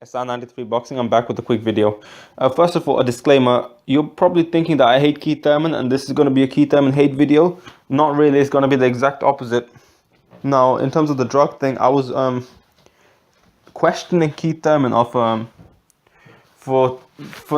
SR93 Boxing. I'm back with a quick video. First of all, a disclaimer. You're probably thinking that I hate Keith Thurman and this is going to be a Keith Thurman hate video. Not really. It's going to be the exact opposite. Now, in terms of the drug thing, I was questioning Keith Thurman of for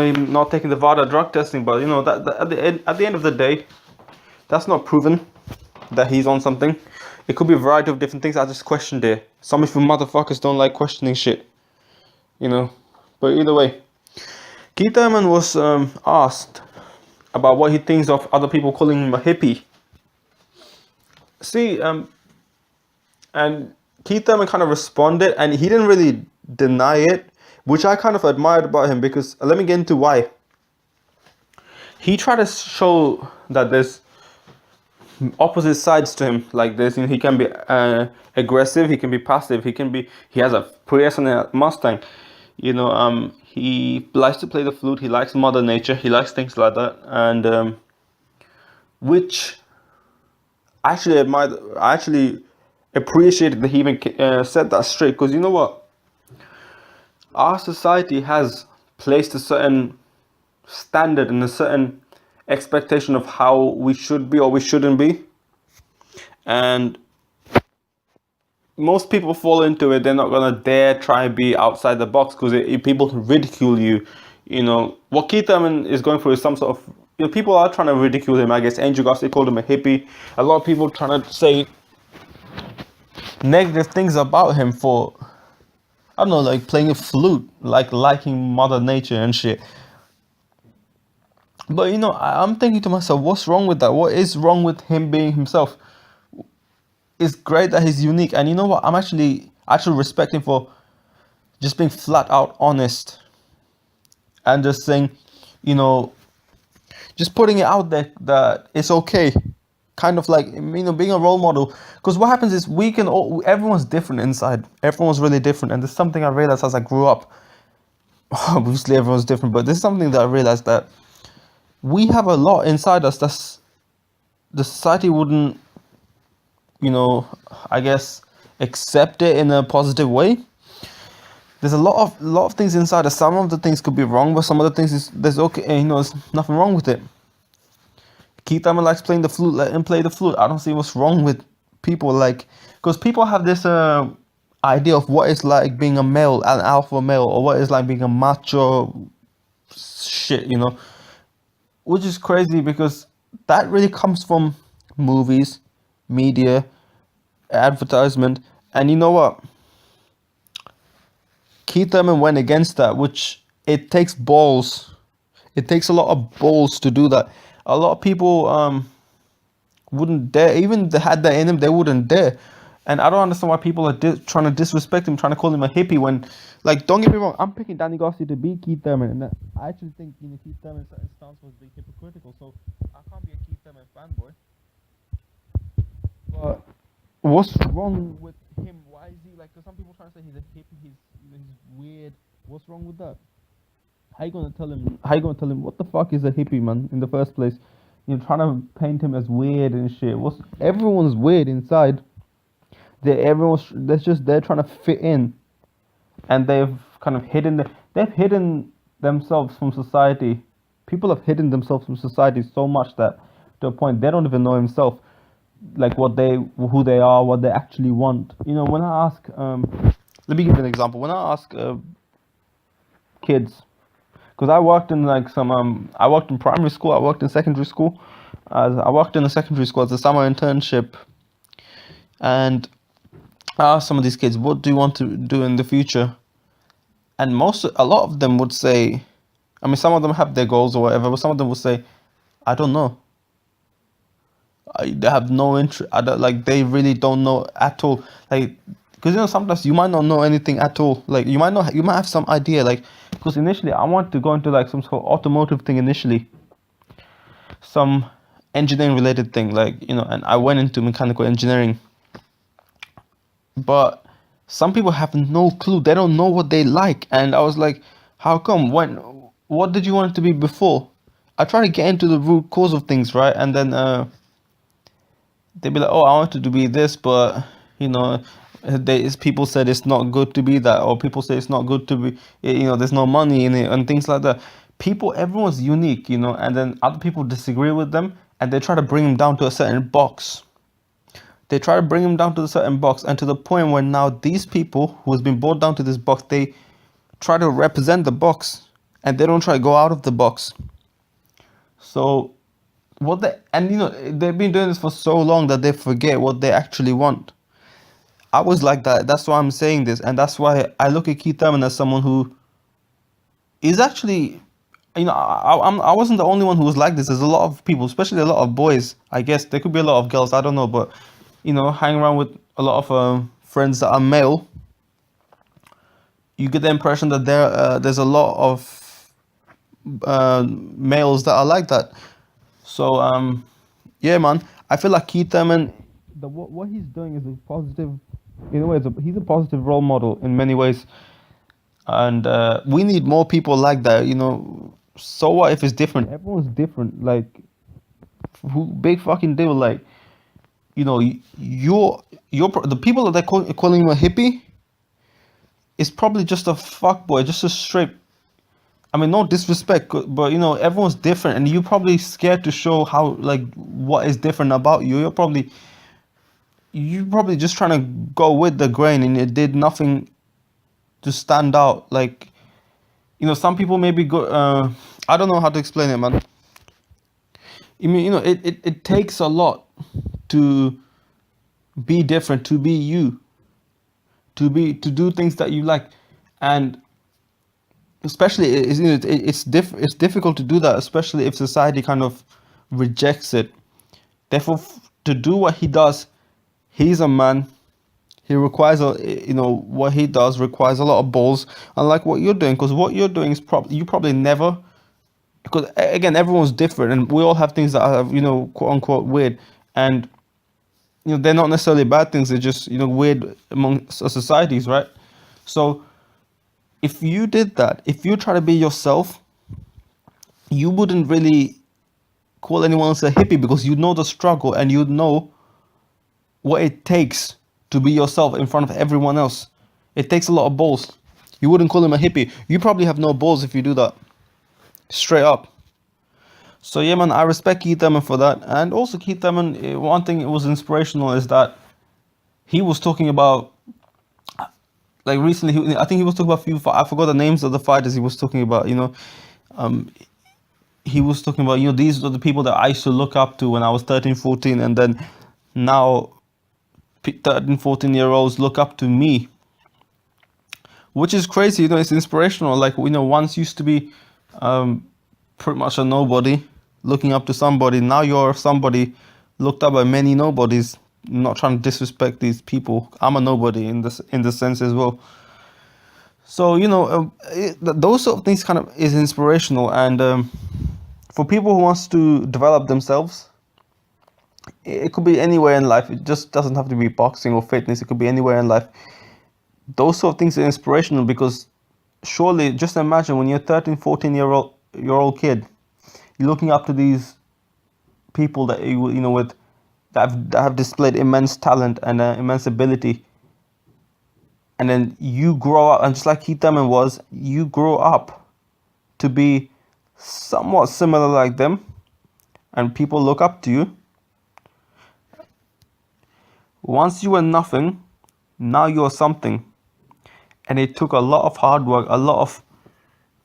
him not taking the VADA drug testing, but you know that at the end of the day, that's not proven that he's on something. It could be a variety of different things. I just questioned it. Some of you motherfuckers don't like questioning shit, you know. But either way, Keith Thurman was asked about what he thinks of other people calling him a hippie. See, and Keith Thurman kind of responded, and he didn't really deny it, which I kind of admired about him, because let me get into why. He tried to show that there's opposite sides to him, like this. You know, he can be aggressive, he can be passive, he has a Prius and a Mustang. You know, he likes to play the flute, he likes Mother Nature, he likes things like that, and which I actually admired. I actually appreciated that he even said that straight, because you know what, our society has placed a certain standard and a certain expectation of how we should be or we shouldn't be, and most people fall into it. They're not gonna dare try and be outside the box because people can ridicule you. You know what Keith Thurman is going through is some sort of, you know, people are trying to ridicule him. I guess Andrew Garcia called him a hippie. A lot of people trying to say negative things about him for, I don't know, like playing a flute, like liking Mother Nature and shit. But you know, I'm thinking to myself, what's wrong with that? What is wrong with him being himself? It's great that he's unique, and you know what? I'm actually respect him for just being flat out honest and just saying, you know, just putting it out there that it's okay. Kind of like, you know, being a role model. Because what happens is everyone's different inside. Everyone's really different, and there's something I realized as I grew up. Obviously, everyone's different, but this is something that I realized, that we have a lot inside us that's the society wouldn't, you know, I guess accept it in a positive way. There's a lot of things inside us. Some of the things could be wrong, but some of the things there's okay, you know, there's nothing wrong with it. Keith Thurman likes playing the flute, let him play the flute. I don't see what's wrong with people, like, because people have this idea of what it's like being a male, an alpha male, or what it's like being a macho shit, you know, which is crazy, because that really comes from movies, media, advertisement. And you know what, Keith Thurman went against that, which it takes balls. It takes a lot of balls to do that. A lot of people wouldn't dare. Even if they had that in them, they wouldn't dare. And I don't understand why people are trying to disrespect him, trying to call him a hippie, when, like, don't get me wrong, I'm picking Danny Garcia to beat Keith Thurman, and I actually think, you know, Keith Thurman's stance was being hypocritical, so I can't be a Keith Thurman fanboy. But what's wrong with him? Why is he like? Cause some people trying to say he's a hippie, he's weird. What's wrong with that? How you gonna tell him what the fuck is a hippie, man, in the first place? You're trying to paint him as weird and shit. Everyone's weird inside. They're trying to fit in, and they've kind of hidden themselves from society. People have hidden themselves from society so much that to a point they don't even know himself, like who they are, what they actually want. You know, when I ask, let me give you an example. When I ask kids, because I worked in like I worked in primary school, I worked in secondary school. I worked in a secondary school as a summer internship, and I asked some of these kids, what do you want to do in the future? And a lot of them would say, I mean, some of them have their goals or whatever, but some of them would say, I don't know. They have no interest. They really don't know at all. Like, because you know, sometimes you might not know anything at all. Like, you might have some idea. Like, because initially I wanted to go into like some sort of automotive thing initially, some engineering related thing, like, you know, and I went into mechanical engineering. But some people have no clue. They don't know what they like, and I was like, how come? What did you want it to be before? I try to get into the root cause of things, right? And then they'd be like, oh, I wanted to be this, but, you know, People said it's not good to be that, or people say it's not good to be, there's no money in it and things like that. Everyone's unique, and then other people disagree with them, and they try to bring them down to a certain box. They try to bring them down to a certain box, and to the point where now these people who has been brought down to this box, they try to represent the box, and they don't try to go out of the box. So they've been doing this for so long that they forget what they actually want. I was like that. That's why I'm saying this, and that's why I look at Keith Thurman as someone who is actually, I wasn't the only one who was like this. There's a lot of people, especially a lot of boys. I guess there could be a lot of girls. I don't know, but hanging around with a lot of friends that are male, you get the impression that there's a lot of males that are like that. So yeah, man, I feel like Keith Thurman, what he's doing is a positive. In a way, he's a positive role model in many ways, and we need more people like that. So what if it's different? Everyone's different. Like, big fucking deal. Like, the people that they're calling him a hippie is probably just a fuckboy, just a straight. I mean, no disrespect, but everyone's different, and you're probably scared to show what is different about you. You're probably just trying to go with the grain, and it did nothing to stand out. Like, some people maybe go. I don't know how to explain it, man. I mean, it takes a lot to be different, to be you, to do things that you like, and especially it's difficult to do that, especially if society kind of rejects it. Therefore, to do what he does, he's a man. He requires what he does requires a lot of balls, unlike what you're doing, because what you're doing is you probably never, because again, everyone's different, and we all have things that are quote unquote weird, and they're not necessarily bad things. They're just weird among societies, right? So if you did that, if you try to be yourself, you wouldn't really call anyone else a hippie, because you know the struggle, and you know what it takes to be yourself in front of everyone else. It takes a lot of balls. You wouldn't call him a hippie. You probably have no balls if you do that. Straight up. So yeah, man, I respect Keith Thurman for that. And also Keith Thurman, one thing that was inspirational is that he was talking about, like recently, I think he was talking about I forgot the names of the fighters he was talking about, he was talking about, these are the people that I used to look up to when I was 13, 14, and then now 13, 14-year-olds look up to me, which is crazy. It's inspirational. Like, once used to be pretty much a nobody looking up to somebody. Now you're somebody looked up by many nobodies. I'm not trying to disrespect these people. I'm a nobody in this sense as well. So those sort of things kind of is inspirational, and for people who wants to develop themselves, it could be anywhere in life. It just doesn't have to be boxing or fitness. It could be anywhere in life. Those sort of things are inspirational, because surely, just imagine when you're 13, 14-year-old kid, you're looking up to these people that that have displayed immense talent and immense ability, and then you grow up, and just like Keith Thurman was, you grow up to be somewhat similar like them, and people look up to you. Once you were nothing, now you're something. And it took a lot of hard work. A lot of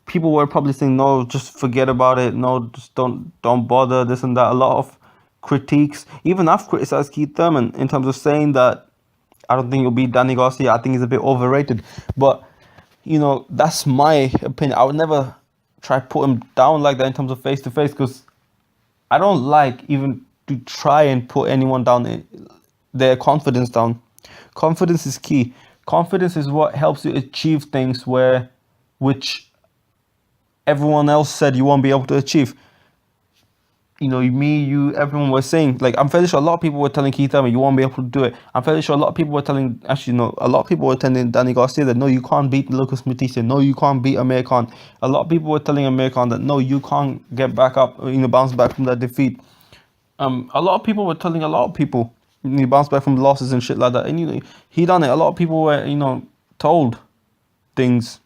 people were probably saying, no, just forget about it. No, just don't bother, this and that. A lot of critiques. Even I've criticized Keith Thurman in terms of saying that I don't think he'll beat Danny Garcia. I think he's a bit overrated. But, that's my opinion. I would never try to put him down like that in terms of face-to-face, because I don't like even to try and put anyone down, their confidence down. Confidence is key. Confidence is what helps you achieve things which everyone else said you won't be able to achieve. Me, you, everyone was saying, like, I'm fairly sure a lot of people were telling Keith Thurman, you won't be able to do it. I'm fairly sure a lot of people were telling, actually, no, a lot of people were telling Danny Garcia that, no, you can't beat Lucas Matisse. No, you can't beat Amir Khan. A lot of people were telling Amir Khan that, no, you can't get back up, bounce back from that defeat. A lot of people were telling a lot of people. He bounced back from losses and shit like that. And he done it. A lot of people were told things,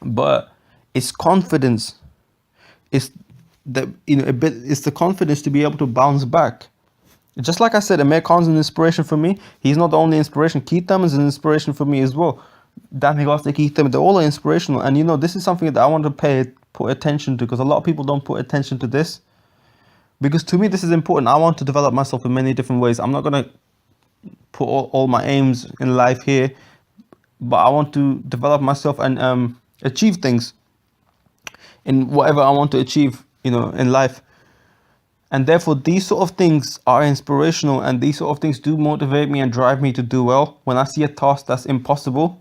but it's confidence. It's the a bit. It's the confidence to be able to bounce back. Just like I said, Amir Khan's an inspiration for me. He's not the only inspiration. Keith Thurman is an inspiration for me as well. Dan Higgins, Keith Thurman, they're all inspirational. And this is something that I want to put attention to, because a lot of people don't put attention to this. Because to me, this is important. I want to develop myself in many different ways. I'm not gonna put all my aims in life here, but I want to develop myself and achieve things in whatever I want to achieve, in life. And therefore, these sort of things are inspirational, and these sort of things do motivate me and drive me to do well. When I see a task that's impossible,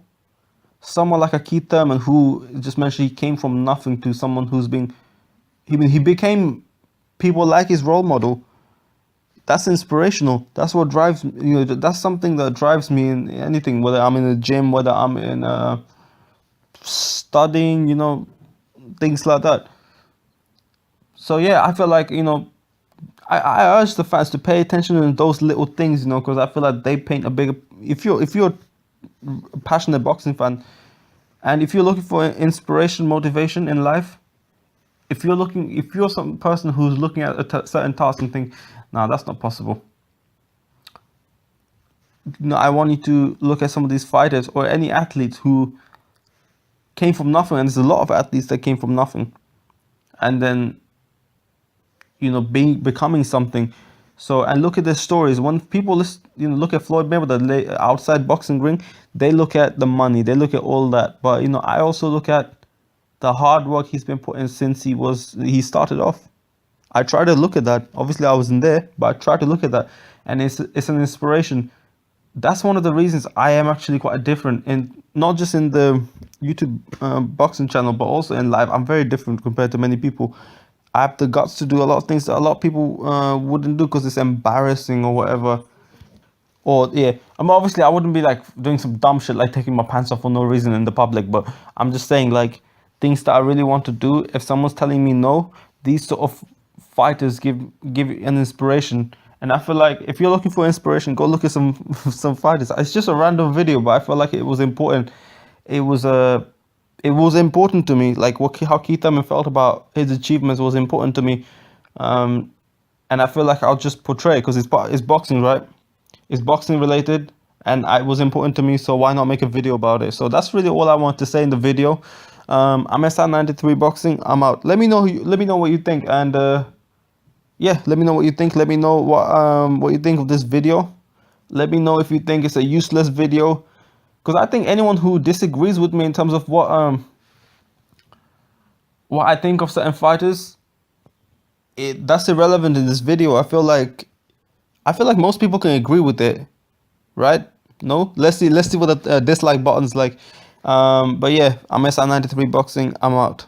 someone like a Keith Thurman, who just mentioned he came from nothing to someone he became people like his role model. That's inspirational. That's what drives, that's something that drives me in anything, whether I'm in the gym, whether I'm in studying, things like that. So yeah, I feel like, I urge the fans to pay attention to those little things, because I feel like they paint a bigger. If you're a passionate boxing fan, and if you're looking for inspiration, motivation in life, if you're some person who's looking at a certain task and think, nah, that's not possible. I want you to look at some of these fighters or any athletes who came from nothing, and there's a lot of athletes that came from nothing, and then becoming something. So, and look at their stories. When people look at Floyd Mayweather outside boxing ring, they look at the money, they look at all that. But I also look at the hard work he's been putting since he started off. I try to look at that. Obviously, I wasn't there, but I try to look at that, and it's an inspiration. That's one of the reasons I am actually quite different, and not just in the YouTube boxing channel, but also in life. I'm very different compared to many people. I have the guts to do a lot of things that a lot of people wouldn't do because it's embarrassing or whatever. Or yeah, obviously I wouldn't be like doing some dumb shit like taking my pants off for no reason in the public, but I'm just saying, like, things that I really want to do. If someone's telling me no, these sort of fighters give an inspiration. And I feel like if you're looking for inspiration, go look at some fighters. It's just a random video, but I feel like it was important. It was important to me, like how Keith Thurman felt about his achievements was important to me, and I feel like I'll just portray it because it's boxing, right? It's boxing related, and it was important to me, so why not make a video about it? So that's really all I want to say in the video. I'm SR93 Boxing. I'm out. Let me know what you think, and yeah, let me know what you think. Let me know what you think of this video. Let me know if you think it's a useless video. Because I think anyone who disagrees with me in terms of what I think of certain fighters, that's irrelevant in this video. I feel like most people can agree with it, right? No, let's see what the dislike button's like. But yeah, I'm SR93 Boxing. I'm out.